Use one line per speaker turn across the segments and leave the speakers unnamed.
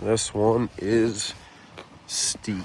This one is steep.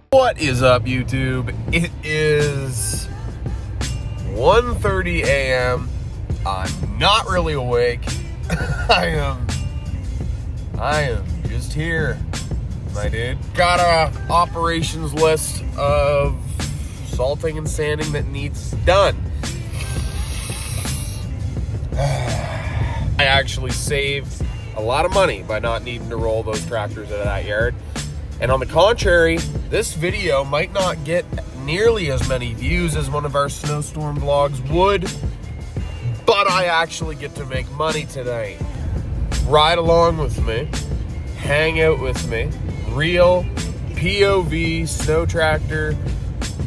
What is up, YouTube? It is 1:30 a.m. I'm not really awake. I am just here, my dude. Got a operations list of salting and sanding that needs done. I actually saved a lot of money by not needing to roll those tractors out of that yard. And on the contrary, this video might not get nearly as many views as one of our snowstorm vlogs would, but I actually get to make money tonight. Ride along with me, hang out with me, real POV snow tractor,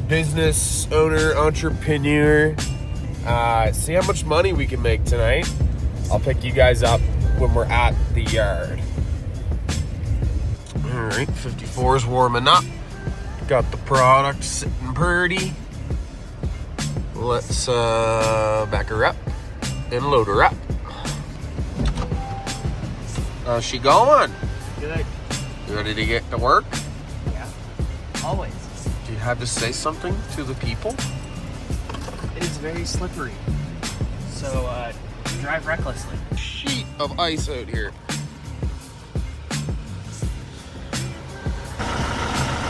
business owner, entrepreneur. See how much money we can make tonight. I'll pick you guys up when we're at the yard. All right, 54 is warming up. Got the product sitting pretty. Let's back her up and load her up. How's she going?
Good.
You ready to get to work?
Yeah, always.
Do you have to say something to the people?
It is very slippery, so drive recklessly.
Sheet of ice out here.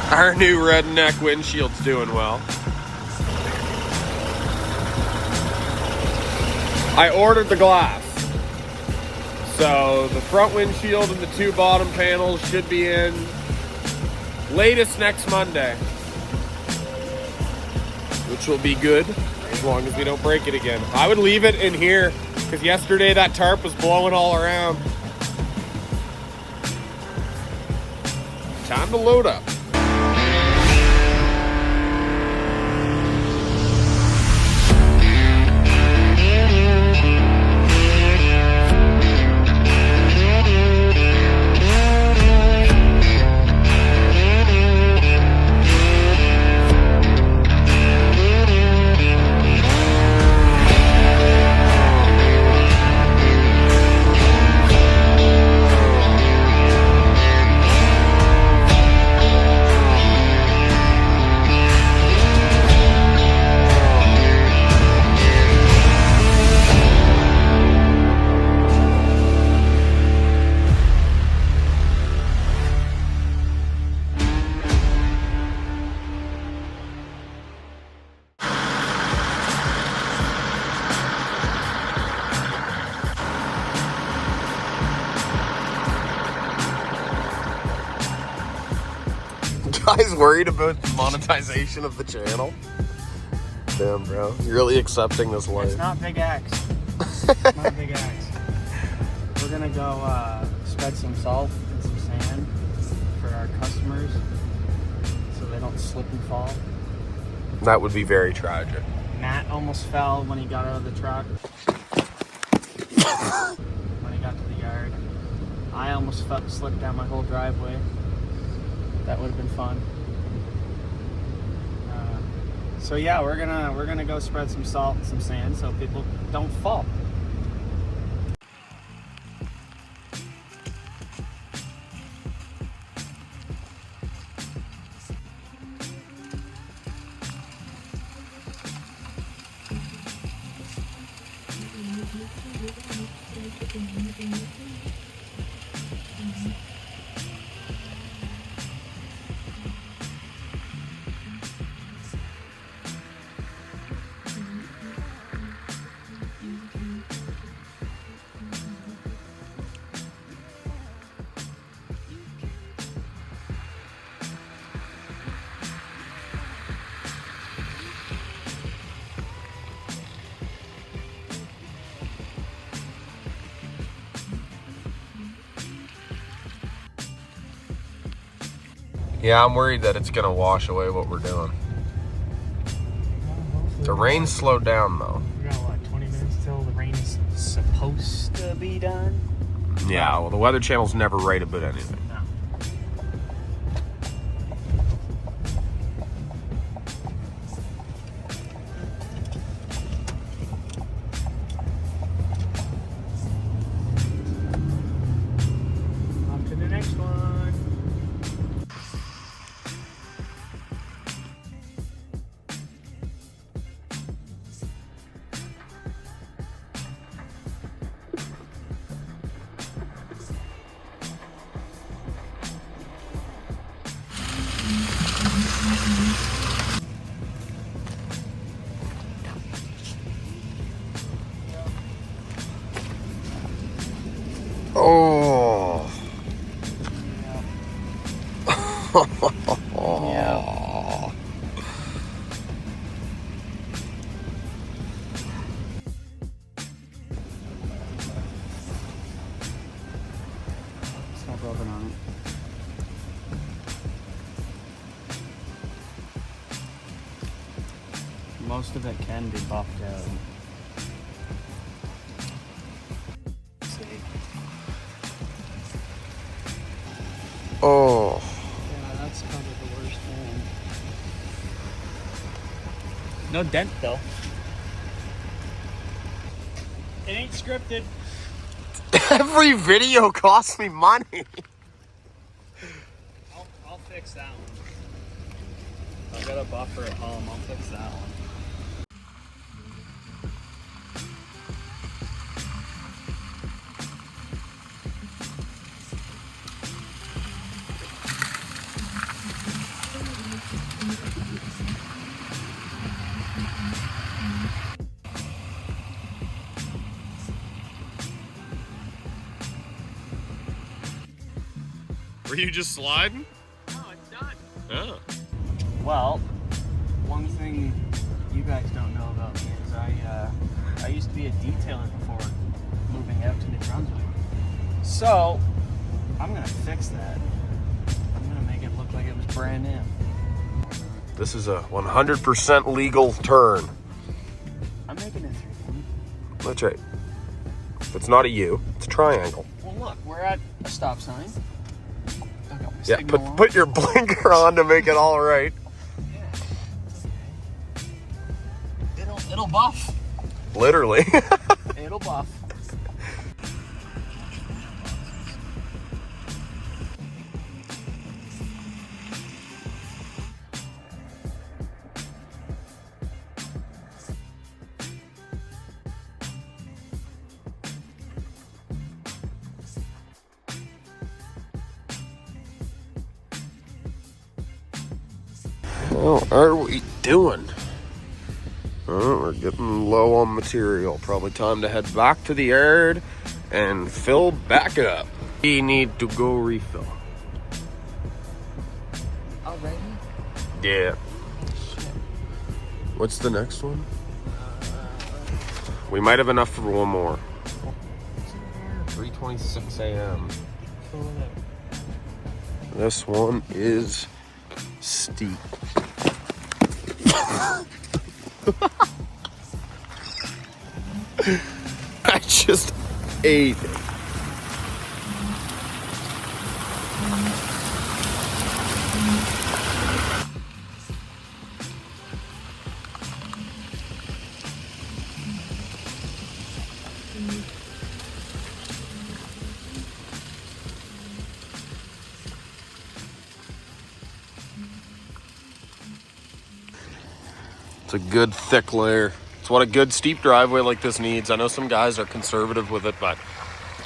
Our new redneck windshield's doing well. I ordered the glass. So the front windshield and the two bottom panels should be in latest next Monday. Which will be good as long as we don't break it again. I would leave it in here because yesterday that tarp was blowing all around. Time to load up. Guys worried about the monetization of the channel? Damn, bro. You're really accepting this life.
It's not Big X. It's not Big X. We're gonna go spread some salt and some sand for our customers so they don't slip and fall.
That would be very tragic.
Matt almost fell when he got out of the truck. When he got to the yard. I almost slipped down my whole driveway. That would have been fun. So yeah, we're gonna go spread some salt and some sand so people don't fall.
Yeah, I'm worried that it's gonna wash away what we're doing. The rain slowed down though.
We got what, 20 minutes till the rain is supposed to be done?
Yeah, well, the Weather Channel's never right about anything.
No. On to the next one.
Oh.
Yeah. It's not broken on it. Most of it can be buffed out. Let's see.
Oh.
Yeah, that's probably the worst one. No dent though. It ain't scripted.
Every video costs me money.
I'll fix that one. I've got a buffer at home. I'll fix that one.
Were you just sliding?
No, it's done.
Oh.
Well, one thing you guys don't know about me is I used to be a detailer before moving out to New Brunswick. So I'm gonna fix that. I'm gonna make it look like it was brand new.
This is a 100% legal turn.
I'm making it through.
That's right. If it's not a U, it's a triangle.
Well, look, we're at a stop sign. I got my
Yeah,
signal on.
put your blinker on to make it all right.
Yeah. It'll buff.
Literally.
It'll buff.
What are we doing? Oh, we're getting low on material. Probably time to head back to the yard and fill back up. We need to go refill.
Already?
Yeah. What's the next one? We might have enough for one more. 3:26 a.m. This one is steep. I just ate it. It's a good thick layer. It's what a good steep driveway like this needs. I know some guys are conservative with it, but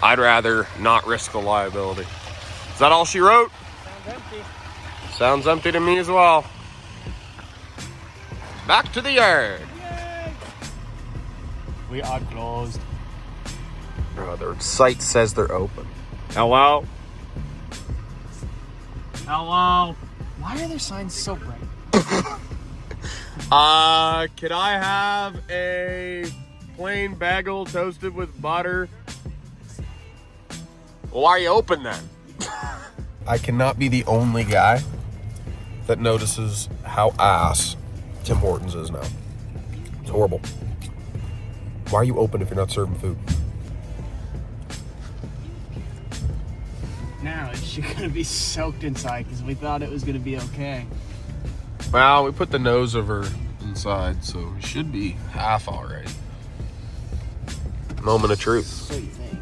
I'd rather not risk the liability. Is that all she wrote?
Sounds empty.
Sounds empty to me as well. Back to the yard.
Yay! We are closed.
Their site says they're open. Hello?
Hello. Why are their signs so bright?
Could I have a plain bagel toasted with butter? Well, why are you open then? I cannot be the only guy that notices how ass Tim Hortons is now. It's horrible. Why are you open if you're not serving food?
Now it's gonna be soaked inside because we thought it was gonna be okay.
Well, we put the nose over inside, so it should be half all right. Moment of truth.
So you think?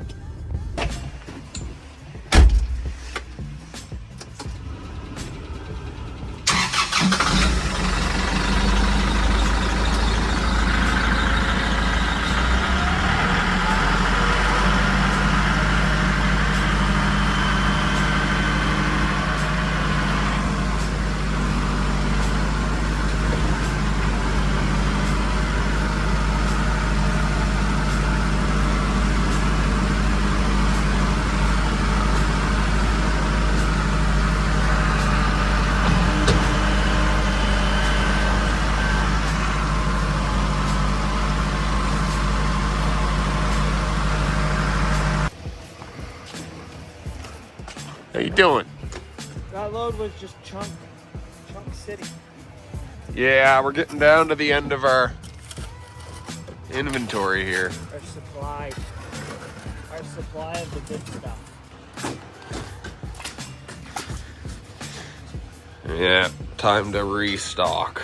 How you doing?
That load was just chunk city.
Yeah, we're getting down to the end of our inventory here.
Our supply of the good stuff.
Yeah, time to restock.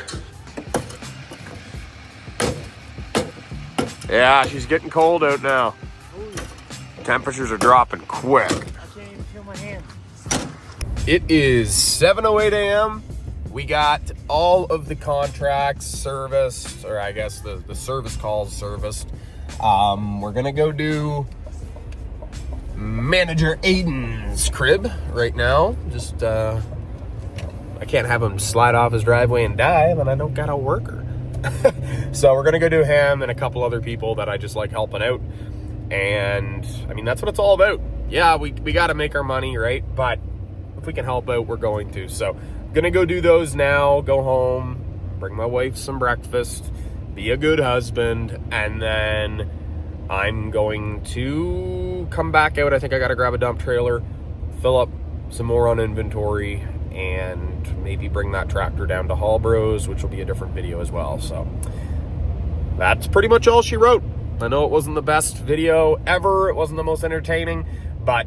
Yeah, she's getting cold out now.
Ooh,
Temperatures are dropping quick.
I can't even feel my hands.
It is 7:08 a.m. We got all of the contracts serviced, or I guess the service calls serviced. We're gonna go do Manager Aiden's crib right now. Just, I can't have him slide off his driveway and die, then I don't got a worker. So we're gonna go do him and a couple other people that I just like helping out. And I mean, that's what it's all about. Yeah, we gotta make our money, right? But if we can help out, we're going to. So gonna go do those now, go home, bring my wife some breakfast, be a good husband, and then I'm going to come back out. I think I gotta grab a dump trailer, fill up some more on inventory, and maybe bring that tractor down to Hall Bros, which will be a different video as well. So that's pretty much all she wrote. I know it wasn't the best video ever, it wasn't the most entertaining, but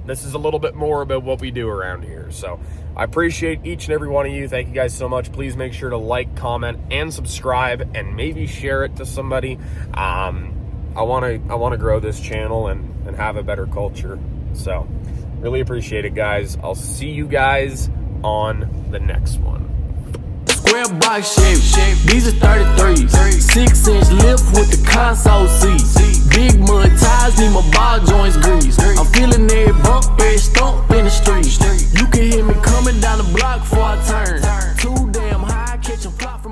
this is a little bit more about what we do around here. So I appreciate each and every one of you. Thank you guys so much. Please make sure to like, comment, and subscribe, and maybe share it to somebody. I want to grow this channel and have a better culture. So really appreciate it, guys. I'll see you guys on the next one.
Square box shape, these are 33s. 6-inch lift with the console seats. Big mud tires, need my ball joints greased. I'm feeling every bump, every stomp in the street. You can hear me coming down the block before I turn. Too damn high, catch a flop.